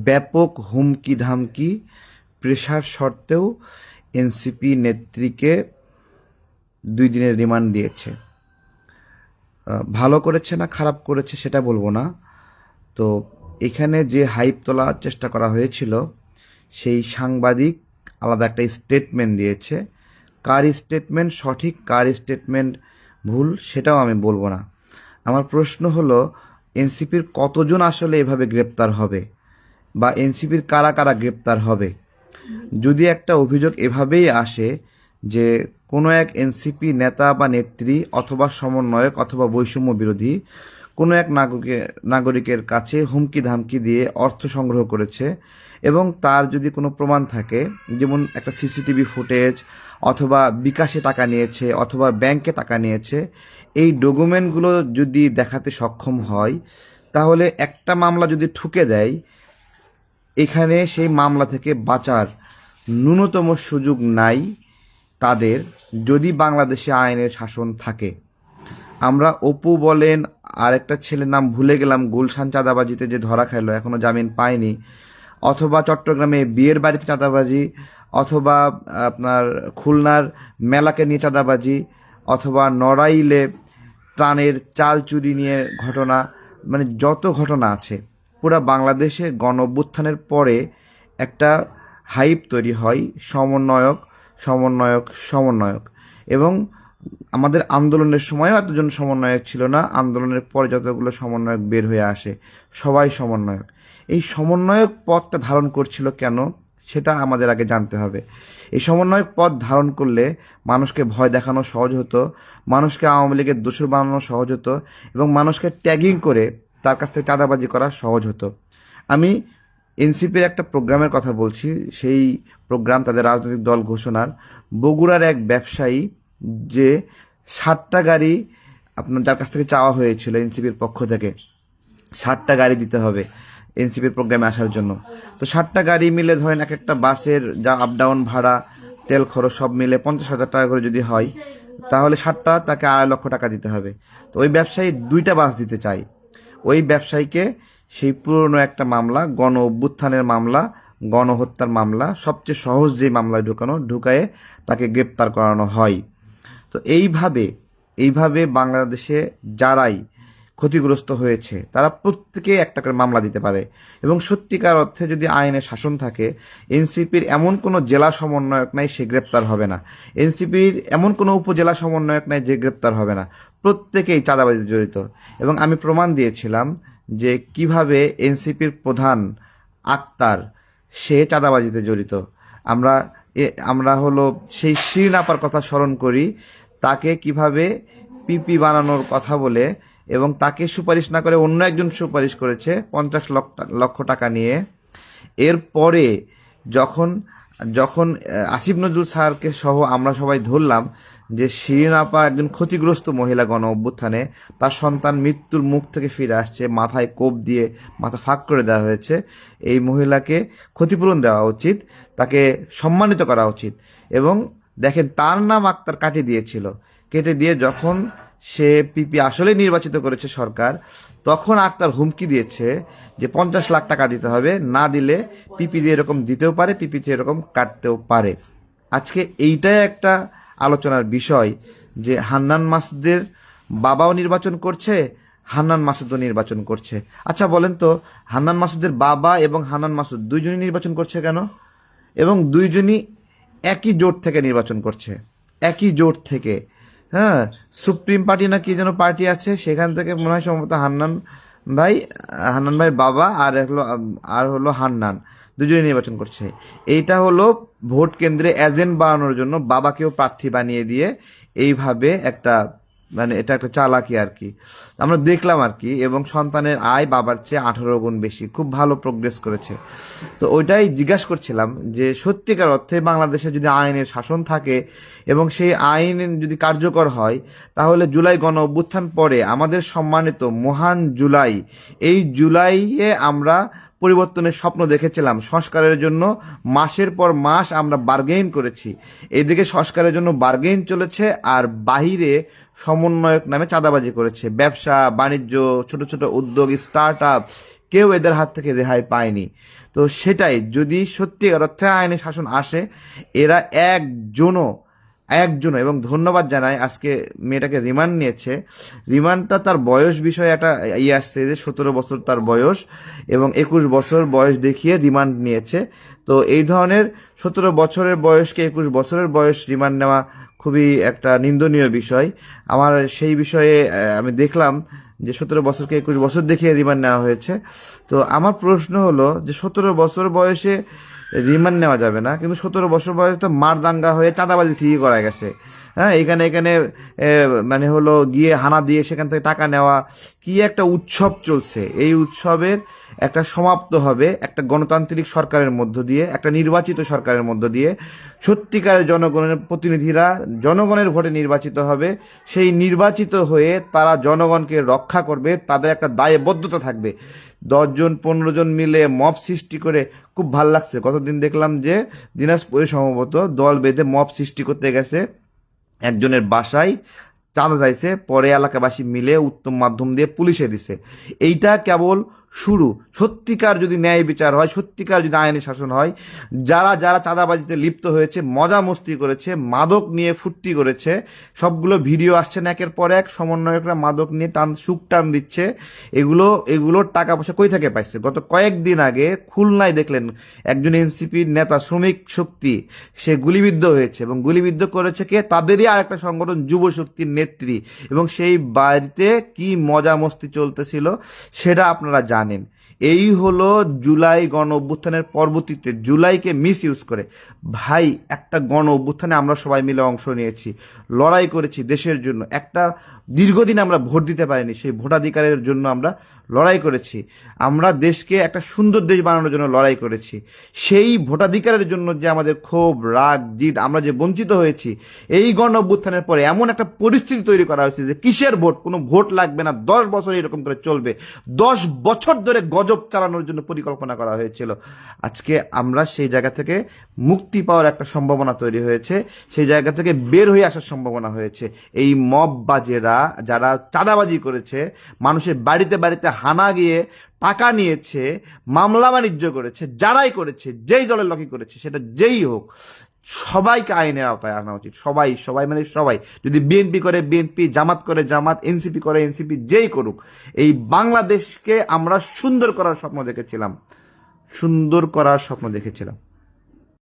ব্যাপক হুমকি ধামকি প্রেসার সত্ত্বেও এনসিপি নেত্রীকে 2 দিনের রিমান্ড দিয়েছে। ভালো করেছে না খারাপ করেছে সেটা বলবো না। তো এখানে যে হাইপ তোলার চেষ্টা করা হয়েছিল, সেই সাংবাদিক আলাদা একটা স্টেটমেন্ট দিয়েছে। কার স্টেটমেন্ট সঠিক, কার স্টেটমেন্ট ভুল, সেটাও আমি বলবো না। আমার প্রশ্ন হলো, এনসিপির কতজন আসলে এভাবে গ্রেপ্তার হবে, বা এনসিপির কারা কারা গ্রেপ্তার হবে? যদি একটা অভিযোগ এভাবেই আসে যে কোনো এক এনসিপি নেতা বা নেত্রী অথবা সমন্বয়ক অথবা বৈষম্য বিরোধী কোনো এক নাগরিকের কাছে হুমকি ধামকি দিয়ে অর্থ সংগ্রহ করেছে, এবং তার যদি কোনো প্রমাণ থাকে, যেমন একটা সিসিটিভি ফুটেজ, অথবা বিকাশে টাকা নিয়েছে অথবা ব্যাংকে টাকা নিয়েছে, এই ডকুমেন্টগুলো যদি দেখাতে সক্ষম হয়, তাহলে একটা মামলা যদি ঠুকে দেয়, এখানে সেই মামলা থেকে বাঁচার ন্যূনতম সুযোগ নাই তাদের, যদি বাংলাদেশে আইনের শাসন থাকে। আমরা অপু বলেন, আরেকটা ছেলের নাম ভুলে গেলাম, গুলশান চাঁদাবাজিতে যে ধরা খাইলো, এখনো জামিন পায়নি, অথবা চট্টগ্রামে বিয়ের বাড়িতে চাঁদাবাজি, অথবা আপনার খুলনার মেলাকে নিয়ে চাঁদাবাজি, অথবা নড়াইলে ত্রাণের চাল চুরি নিয়ে ঘটনা, মানে যত ঘটনা আছে, পুরা বাংলাদেশে গণ অভ্যুত্থানের পরে একটা হাইপ তৈরি হয় সমন্বয়ক সমন্বয়ক সমন্বয়ক। এবং আমাদের আন্দোলনের সময়ও এতজন সমন্বয়ক ছিল না, আন্দোলনের পরে যতগুলো সমন্বয়ক বের হয়ে আসে সবাই সমন্বয়ক। এই সমন্বয়ক পদটা ধারণ করছিল কেন, সেটা আমাদের আগে জানতে হবে। এই সমন্বয়ক পদ ধারণ করলে মানুষকে ভয় দেখানো সহজ হতো, মানুষকে আওয়ামী লীগের দোষর বানানো সহজ হতো, এবং মানুষকে ট্যাগিং করে তার কাছ থেকে চাঁদাবাজি করা সহজ হতো। আমি এনসিপির একটা প্রোগ্রামের কথা বলছি, সেই প্রোগ্রাম তাদের রাজনৈতিক দল ঘোষণার। বগুড়ার এক ব্যবসায়ী যে 60টা গাড়ি আপনার যার কাছ থেকে চাওয়া হয়েছিল এনসিপির পক্ষ থেকে, 60টা গাড়ি দিতে হবে এনসিপির প্রোগ্রামে আসার জন্য। তো 60টা গাড়ি মিলে ধরেন এক একটা বাসের যা আপ ডাউন ভাড়া, তেল খরচ সব মিলে 50,000 টাকা করে যদি হয়, তাহলে 60টা তাকে 2.5 লক্ষ টাকা দিতে হবে। তো ওই ব্যবসায়ী 2টা বাস দিতে চায়। ওই ব্যবসায়ীকে সেই পুরনো একটা মামলা, গণ অভ্যুত্থানের মামলা, গণহত্যার মামলা, সবচেয়ে সহজ যে মামলায় ঢুকায়ে তাকে গ্রেপ্তার করানো হয়। তো এইভাবে বাংলাদেশে যারাই ক্ষতিগ্রস্ত হয়েছে তারা প্রত্যেকে একটা করে মামলা দিতে পারে। এবং সত্যিকার অর্থে যদি আইনের শাসন থাকে, এনসিপির এমন কোনো জেলা সমন্বয়ক নাই সে গ্রেপ্তার হবে না, এনসিপির এমন কোনো উপজেলা সমন্বয়ক নাই যে গ্রেপ্তার হবে না। প্রত্যেকেই চাঁদাবাজিতে জড়িত। এবং আমি প্রমাণ দিয়েছিলাম যে কিভাবে এনসিপির প্রধান আক্তার সে চাঁদাবাজিতে জড়িত। আমরা আমরা হলো সেই শিরিন আপার কথা স্মরণ করি, তাকে কিভাবে পিপি বানানোর কথা বলে, এবং তাকে সুপারিশ না করে অন্য একজন সুপারিশ করেছে 50 লক্ষ টাকা নিয়ে। এরপরে যখন যখন আসিফ নজরুল স্যারকে সহ আমরা সবাই ধরলাম যে শিরিন আপা একজন ক্ষতিগ্রস্ত মহিলা গণ অভ্যুত্থানে, তার সন্তান মৃত্যুর মুখ থেকে ফিরে আসছে, মাথায় কোপ দিয়ে মাথা ফাঁক করে দেওয়া হয়েছে, এই মহিলাকে ক্ষতিপূরণ দেওয়া উচিত, তাকে সম্মানিত করা উচিত। এবং দেখেন, তার নাম আক্তার কাটিয়ে দিয়েছিল, কেটে দিয়ে যখন সে পিপি আসলে নির্বাচিত করেছে সরকার, তখন আক্তার হুমকি দিয়েছে যে 50 লাখ টাকা দিতে হবে, না দিলে পিপি দিয়ে এরকম দিতেও পারে, পিপি দিয়ে এরকম কাটতেও পারে। আজকে এইটাই একটা আলোচনার বিষয় যে হান্নান মাসুদের বাবাও নির্বাচন করছে, হান্নান মাসুদও নির্বাচন করছে। আচ্ছা বলেন তো, হান্নান মাসুদের বাবা এবং হান্নান মাসুদ দুইজনই নির্বাচন করছে কেন? এবং দুইজনই একই জোট থেকে নির্বাচন করছে, একই জোট থেকে। হ্যাঁ, সুপ্রিম পার্টি না কি যেন পার্টি আছে, সেখান থেকে মনে হয় সম্ভবত হান্নান ভাইয়ের বাবা আর হলো হান্নান দুজনেই নির্বাচন করছে। এইটা হলো ভোট কেন্দ্রে এজেন্ট বানানোর জন্য বাবাকেও প্রার্থী বানিয়ে দিয়ে এইভাবে একটা, মানে এটা একটা চালাকি আর কি আমরা দেখলাম আর কি। এবং সন্তানের আয় বাবার চেয়ে 18 গুণ বেশি, খুব ভালো প্রোগ্রেস করেছে। তো ওইটাই জিজ্ঞাসা করছিলাম যে সত্যিকার অর্থে বাংলাদেশে যদি আইনের শাসন থাকে এবং সেই আইন যদি কার্যকর হয়, তাহলে জুলাই গণ অভ্যুত্থান পরে আমাদের সম্মানিত মহান জুলাই, এই জুলাইয়ে আমরা পরিবর্তনের স্বপ্ন দেখেছিলাম, সংস্কারের জন্য মাসের পর মাস আমরা বার্গেইন করেছি, এইদিকে সংস্কারের জন্য বার্গেইন চলেছে, আর বাহিরে সমন্বয়ক নামে চাঁদাবাজি করেছে, ব্যবসা বাণিজ্য, ছোট ছোট উদ্যোগ, স্টার্ট আপ, কেউ এদের হাত থেকে রেহাই পায়নি। তো সেটাই, যদি সত্যিকার অর্থে আইনের শাসন আসে, এরা একজনও এবং ধন্যবাদ জানাই আজকে মেয়েটাকে রিমান্ড নিয়েছে। রিমান্ডটা তার বয়স বিষয়ে একটা আসছে যে 17 বছর তার বয়স এবং 21 বছর বয়স দেখিয়ে রিমান্ড নিয়েছে। তো এই ধরনের 17 বছরের বয়সকে 21 বছরের বয়স রিমান্ড নেওয়া খুবই একটা নিন্দনীয় বিষয়। আমার সেই বিষয়ে আমি দেখলাম যে 17 বছরকে 21 বছর দেখিয়ে রিমান্ড নেওয়া হয়েছে। তো আমার প্রশ্ন হলো যে 17 বছর বয়সে রিমান্ড নেওয়া যাবে না, কিন্তু 17 বছর বয়সে তো মারদাঙ্গা হয়ে চাঁদাবাজি ঠিকই করা গেছে। হ্যাঁ, এখানে এখানে মানে হলো গিয়ে হানা দিয়ে সেখান থেকে টাকা নেওয়া, কি একটা উৎসব চলছে। এই উৎসবের একটা সমাপ্ত হবে একটা গণতান্ত্রিক সরকারের মধ্য দিয়ে, একটা নির্বাচিত সরকারের মধ্য দিয়ে। সত্যিকারের জনগণের প্রতিনিধিরা জনগণের ভোটে নির্বাচিত হবে। সেই নির্বাচিত হয়ে তারা জনগণকে রক্ষা করবে, তাদের একটা দায়বদ্ধতা থাকবে। 10 জন 15 জন মিলে মব সৃষ্টি করে খুব ভাল লাগছে। গতদিন দেখলাম যে দিনাজপুরে সম্ভবত দল বেঁধে মব সৃষ্টি করতে গেছে একজনের বাসায়, চাঁদা চাইছে, পরে এলাকাবাসী মিলে উত্তম মাধ্যম দিয়ে পুলিশে দিছে। এইটা কেবল শুরু। সত্যিকার যদি ন্যায় বিচার হয়, সত্যিকার যদি আইনি শাসন হয়, যারা যারা চাঁদাবাজিতে লিপ্ত হয়েছে, মজা মস্তি করেছে, মাদক নিয়ে ফুর্তি করেছে, সবগুলো ভিডিও আসছে না একের পর এক। সমন্বয়করা মাদক নিয়ে সুখ টান দিচ্ছে। এগুলোর টাকা পয়সা কই থেকে পাইছে? গত কয়েকদিন আগে খুলনায় দেখলেন একজন এনসিপির নেতা শ্রমিক শক্তি, সে গুলিবিদ্ধ হয়েছে, এবং গুলিবিদ্ধ করেছে কে? তাদেরই আরেকটা সংগঠন যুব শক্তির নেত্রী। এবং সেই বাড়িতে কি মজা মস্তি চলতেছিল সেটা আপনারা জানেন। এই হলো জুলাই গণ অভ্যুত্থানের পরবর্তীতে জুলাইকে মিস ইউজ করে। ভাই, একটা গণ অভ্যুত্থানে আমরা সবাই মিলে অংশ নিয়েছি, লড়াই করেছি দেশের জন্য। একটা দীর্ঘদিন আমরা ভোট দিতে পারিনি, সেই ভোটাধিকারের জন্য আমরা লড়াই করেছি। আমরা দেশকে একটা সুন্দর দেশ বানানোর জন্য লড়াই করেছি। সেই ভোটাধিকারের জন্য যে আমাদের ক্ষোভ, রাগ, জিদ, আমরা যে বঞ্চিত হয়েছি, এই গণ অভ্যুত্থানের পরে এমন একটা পরিস্থিতি তৈরি করা হয়েছে যে কিসের ভোট, কোনো ভোট লাগবে না, 10 বছর এরকম করে চলবে। 10 বছর ধরে গজব চালানোর জন্য পরিকল্পনা করা হয়েছিল। আজকে আমরা সেই জায়গা থেকে মুক্তি পাওয়ার একটা সম্ভাবনা তৈরি হয়েছে, সেই জায়গা থেকে বের হয়ে আসার সম্ভাবনা হয়েছে। এই মববাজেরা যারা চাঁদাবাজি করেছে, মানুষের বাড়িতে বাড়িতে হানা গিয়ে টাকা নিয়েছে, মামলা বাণিজ্য করেছে, যারাই করেছে, যেই দলের লোকই করেছে, সেটা যেই হোক, সবাইকে আইনের আওতায় আনা উচিত। সবাই সবাই মানে সবাই। যদি বিএনপি করে বিএনপি, জামাত করে জামাত, এনসিপি করে এনসিপি, যেই করুক, এই বাংলাদেশকে আমরা সুন্দর করার স্বপ্ন দেখেছিলাম।